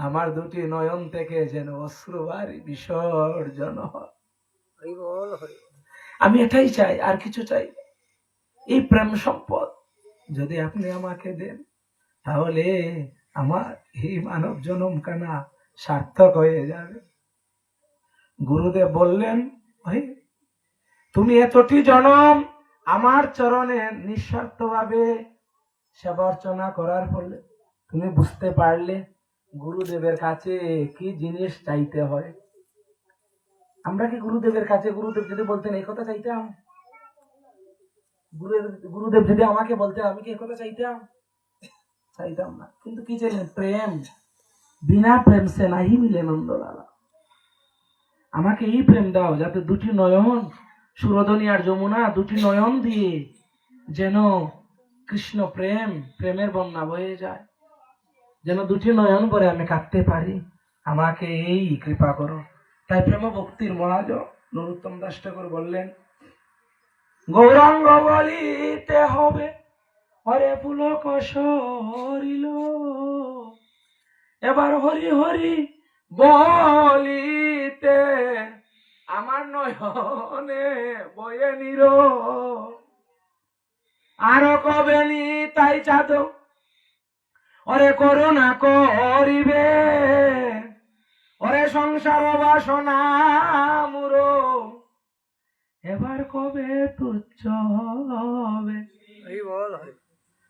আমার দুটি নয়ন থেকে যেন অশ্রুবারি বিসর্জন হয়। আমি এটাই চাই, আর কিছু চাই না। এই প্রেম সম্পদ যদি আপনি আমাকে দেন, তাহলে আমার এই মানব জনম কানা সার্থক হয়ে যাবে। গুরুদেব বললেন, ভাই তুমি এতটি জনম আমার চরণে নিঃস্বার্থ ভাবে সেবা অর্চনা করার ফলে তুমি বুঝতে পারলে গুরুদেবের কাছে কি জিনিস চাইতে হয়। আমরা কি গুরুদেবের কাছে, গুরুদেব যদি বলতেন এই কথা চাইতাম, গুরুদেব যদি আমাকে বলতেন আমি কি এই কথা চাইতাম? চাইতাম না। কিন্তু কি চাইলেন? প্রেম। বিনা প্রেম সে নাহি মিলে নন্দলালা। আমাকে এই প্রেম দাও যাতে দুটি নয়ন, সুরধনী আর যমুনা দুটি নয়ন দিয়ে যেন কৃষ্ণ প্রেম, প্রেমের বন্যা বয়ে যায়, যেন দুটি নয়ন পরে আমি কাঁদতে পারি। আমাকে এই কৃপা করো। তাই প্রেম ভক্তির মহাজ নরোত্তম দাস ঠাকুর বললেন, গৌরাঙ্গ বলিতে হবে হরে পুলক সরিল, এবার হরি হরি বলিতে আমার নয়নে বয়ে নির, আরো কবে নি তাই চাঁদ ওরে করুণা করিবে, ওরে সংসার বাসনা মুরো এবার কবে তুচ্ছ হবে।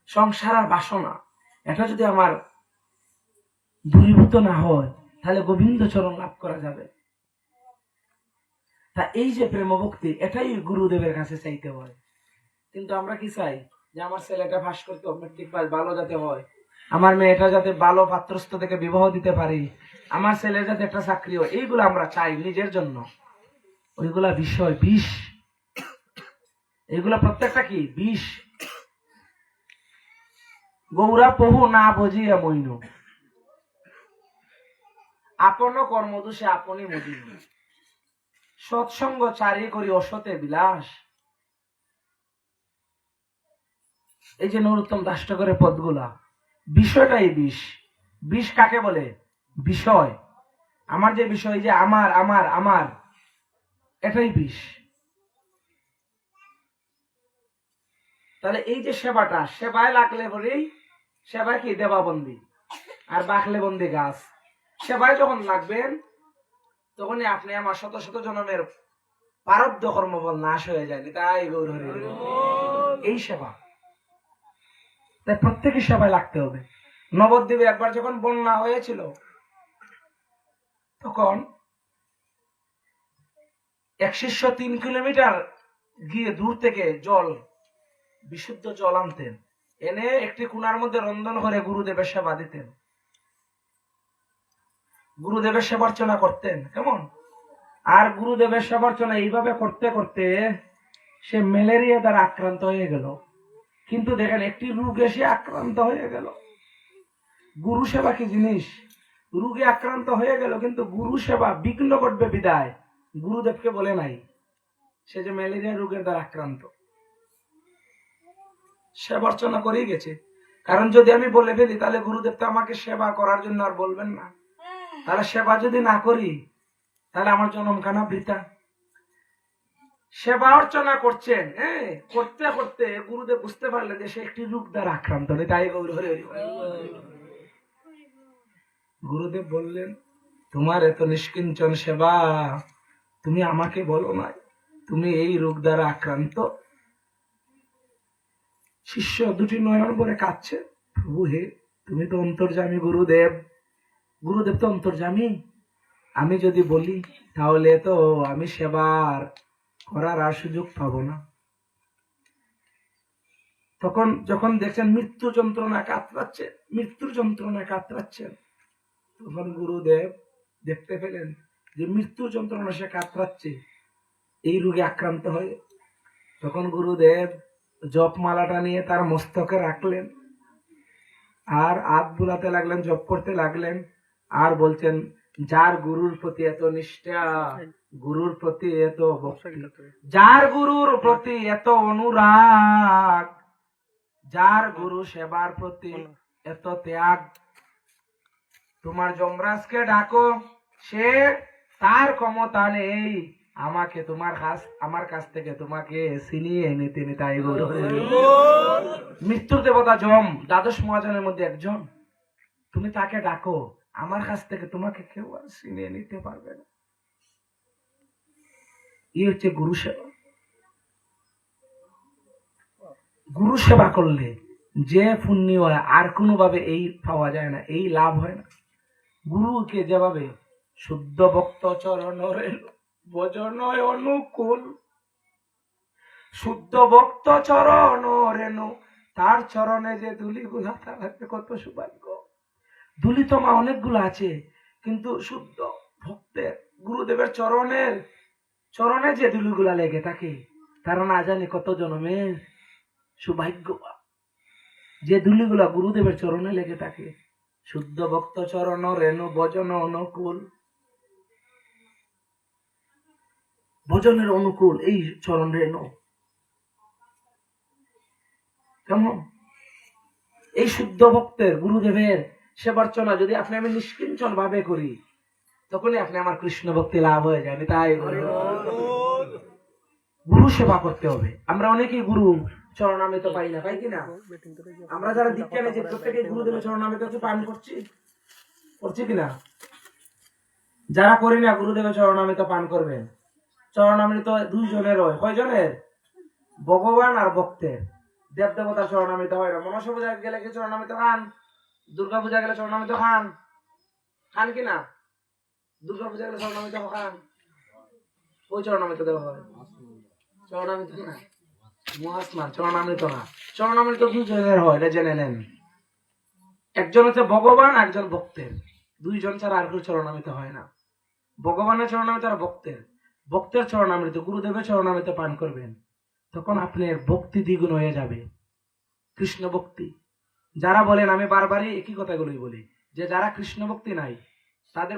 সংসার আর বাসনা এটা যদি আমার দূরীভূত না হয়, তাহলে গোবিন্দ চরণ লাভ করা যাবে। তা এই যে প্রেম ভক্তি, এটাই গুরুদেবের কাছে চাইতে হয়। কিন্তু আমরা কি চাই? যে আমার ছেলেটা পাস করতে মেট্রিক পাস ভালো যাতে হয়, আমার মেয়েটা যাতে ভালো পাত্রস্থ থেকে বিবাহ দিতে পারি, আমার ছেলে যাতে একটা চাকরি হয়, এইগুলো আমরা চাই নিজের জন্য। ওইগুলা বিষয় বিষ, এইগুলা প্রত্যেকটা কি বিষ। গৌরা প্রভু না বুঝিয়া মইন, আপন কর্ম দোষে আপনি মদিন, সৎসঙ্গ চারি করি অসতে বিলাস। এই যে নরোত্তম দাস ঠাকুরের পদগুলা, বিষয়টাই বিষ। বিষ কাকে বলে? বিষয়। আমার যে বিষয়, যে আমার আমার আমার, এটাই বিষ। তাহলে এই যে সেবাটা, সেবায় লাগলে বলেই সেবায় কি দেবাবন্দি, আর বাকলে বন্দি গাছ। সেবায় যখন লাগবেন তখনই আপনি আমার শত শত জন্মের প্রারব্ধ কর্মফল নাশ হয়ে যায়। তাই গৌর হরি এই সেবা। তাই প্রত্যেকের সেবায় লাগতে হবে। নবদ্বীপে একবার যখন বন্যা হয়েছিল, তখন 103 কিলোমিটার গিয়ে দূর থেকে জল, বিশুদ্ধ জল আনতেন, এনে একটি কুনার মধ্যে রন্ধন করে গুরুদেবের সেবা দিতেন। গুরুদেবের সেবার্চনা করতেন কেমন? আর গুরুদেবের সেবার্চনা এইভাবে করতে করতে সে ম্যালেরিয়া দ্বারা আক্রান্ত হয়ে গেল। কিন্তু দেখেন, একটি রোগ এসে আক্রান্ত হয়ে গেল। গুরু সেবা কি জিনিস? রোগে আক্রান্ত হয়ে গেল, কিন্তু গুরু সেবা বিঘ্ন ঘটবে বিদায় গুরুদেবকে বলে নাই সে যে ম্যালেরিয়া রোগের দ্বারা আক্রান্ত। সেবার্চনা করেই গেছে। কারণ যদি আমি বলে ফেলি, তাহলে গুরুদেব তো আমাকে সেবা করার জন্য আর বলবেন না। তাহলে সেবা যদি না করি, তাহলে আমার জন্মখানা বৃথা। সেবা অর্চনা করছেন, করতে করতে গুরুদেব বুঝতে পারলেন যে সে একটি রোগ দ্বারা আক্রান্ত নেই। তাই গৌর হরি হরি। গুরুদেব বললেন, তোমার এত নিষ্কিঞ্চন সেবা তুমি আমাকে বলো না, তুমি এই রোগ দ্বারা আক্রান্ত। শিষ্য দুটি নয়ন ভরে কাঁদছে, প্রভু হে, তুমি তো অন্তর্যামী গুরুদেব। গুরুদেব তো অন্তর্যামী। আমি যদি বলি, তাহলে তো আমি সেবার করার আর সুযোগ পাবো না। তখন যখন দেখছেন মৃত্যু যন্ত্রণা কাতরাচ্ছে, মৃত্যুর যন্ত্রণা কাতরাচ্ছেন, তখন গুরুদেব দেখতে পেলেন যে মৃত্যুর যন্ত্রণা সে কাতরাচ্ছে এই রোগে আক্রান্ত হয়ে। তখন গুরুদেব জপমালাটা নিয়ে তার মস্তকে রাখলেন, আর হাত বুলাতে লাগলেন, জপ করতে লাগলেন, আর বলছেন, যার গুরুর প্রতি এত নিষ্ঠা, গুরুর প্রতি এত ভক্তি, যার গুরুর প্রতি এত অনুরাগ, যার গুরু সেবার প্রতি এত ত্যাগ, তোমার যমরাজকে ডাকো, সে তার ক্ষমতা নেই আমাকে আমার কাছ থেকে তোমাকে ছিনিয়ে নিতে তাই মৃত্যুর দেবতা যম দ্বাদশ মহাজনের মধ্যে একজন। তুমি তাকে ডাকো, আমার কাছ থেকে তোমাকে কেউ আর ছিনিয়ে নিতে পারবে না। এই হচ্ছে গুরু সেবা। গুরু সেবা করলে যে পুণ্য হয় আর কোনো ভাবে এই পাওয়া যায় না, এই লাভ হয় না। গুরুকে যেভাবে শুদ্ধ ভক্ত চরণ ভজন অনুকূল, শুদ্ধ ভক্ত চরণ রেণু, তার চরণে যে ধুলি গুলা তার কত সৌভাগ্য। ধুলি তো মা অনেকগুলো আছে, কিন্তু শুদ্ধ ভক্তের গুরুদেবের চরণে যে ধুলিগুলা লেগে থাকে তারা না জানি কত জন্মের সৌভাগ্য। যে ধুলিগুলা গুরুদেবের চরণে লেগে থাকে, শুদ্ধ ভক্ত চরণ রেণু ভজন অনুকূল, ভজনের অনুকূল এই চরণ রেণু কেমন। এই শুদ্ধ ভক্তের গুরুদেবের সেবার্চনা যদি আমি নিষ্কিঞ্চন ভাবে করি, তখনই আমার কৃষ্ণ ভক্তি লাভ হয়ে যায়। তাই গুরু সেবা করতে হবে। আমরা অনেকেই গুরু চরণামৃত পাই না, পাই কিনা? আমরা যারা দীক্ষা নিয়েছি প্রত্যেকে গুরুদেবের চরণামৃত পান করছি কিনা? যারা করি না গুরুদেবের চরণামৃত পান করবেন। চরণামৃত দুইজনের হয়, কয়জনের? ভগবান আর ভক্তের। দেব দেবতার চরণামৃত হয় না। মনসা পূজা গেলে কি চরণামৃত খান? দুর্গা পূজা গেলে চরণামৃত খান কিনা? দুর্গা পূজা গেলে চরণামৃত খান। ওই চরণামৃত দেওয়া হয়, চরণামৃত না, মহাস্নান চরণামৃত না। চরণামৃত দুজনের হয়, এটা জেনে নেন। একজন হচ্ছে ভগবান, একজন ভক্তের। দুইজন ছাড়া আর কেউ চরণামৃত হয় না। ভগবানের চরণামৃত আর ভক্তের চরণামৃত, গুরুদেবের চরণামৃত পান করবেন, তখন আপনার ভক্তি দ্বিগুণ হয়ে যাবে। কৃষ্ণ ভক্তি যারা বলেন, আমি বারবারই একই কথাগুলোই বলি, যে যারা কৃষ্ণ ভক্তি নাই তাদের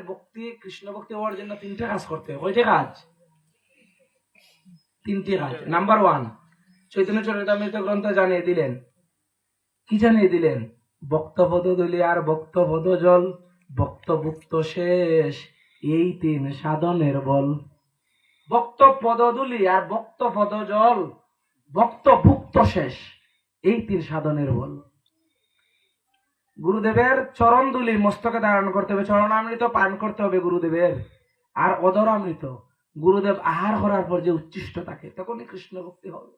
কৃষ্ণ ভক্তি হওয়ার জন্য তিনটে কাজ করতে হবে। কয়টা কাজ? তিনটি কাজ। নাম্বার 1, চৈতন্য চরিতামৃত গ্রন্থ জানিয়ে দিলেন, কি জানিয়ে দিলেন? ভক্তপদ দলি আর ভক্তপদ জল, ভক্তভুক্ত শেষ, এই 3 সাধনের বল। ভক্ত পদধূলি আর ভক্ত পদ জল, ভক্ত ভুক্ত শেষ, এই 3 সাধনের বল। গুরুদেবের চরণ ধুলি মস্তকে ধারণ করতে হবে, চরণামৃত পান করতে হবে গুরুদেবের, আর অধরামৃত গুরুদেব আহার করার পর যে উচ্ছিষ্ট থাকে, তখনই কৃষ্ণ ভক্তি হবে।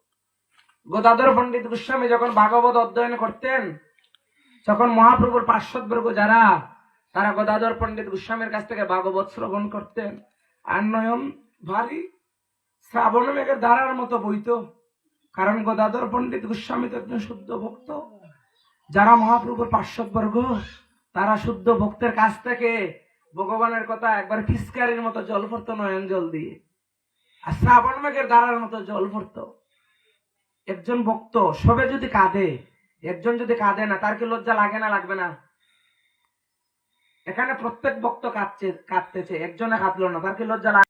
গদাধর পণ্ডিত গোস্বামী যখন ভাগবত অধ্যয়ন করতেন, তখন মহাপ্রভুর পার্শ্বদবর্গ যারা, তারা গদাধর পণ্ডিত গোস্বামীর কাছ থেকে ভাগবত শ্রবণ করতেন, আর নয়ন ভারী শ্রাবণ মেঘের ধারার মতো বইত। কারণ গদাধর পণ্ডিত গোস্বামী তো একজন শুদ্ধ ভক্ত। যারা মহাপ্রভুর পার্শ্বদবর্গ, তারা শুদ্ধ ভক্তের কাছ থেকে ভগবানের কথা একবার ফিসকারির মতো জল পড়তো, নয়ন জল দিয়ে, আর শ্রাবণ মেঘের ধারার মতো জল পড়তো। একজন ভক্ত সবে যদি কাঁদে, একজন যদি কাঁদে না, তার কি লজ্জা লাগে না? লাগবে না? এখানে প্রত্যেক ভক্ত কাঁদতেছে, একজনে কাঁদলো না, তার কি লজ্জা লাগে?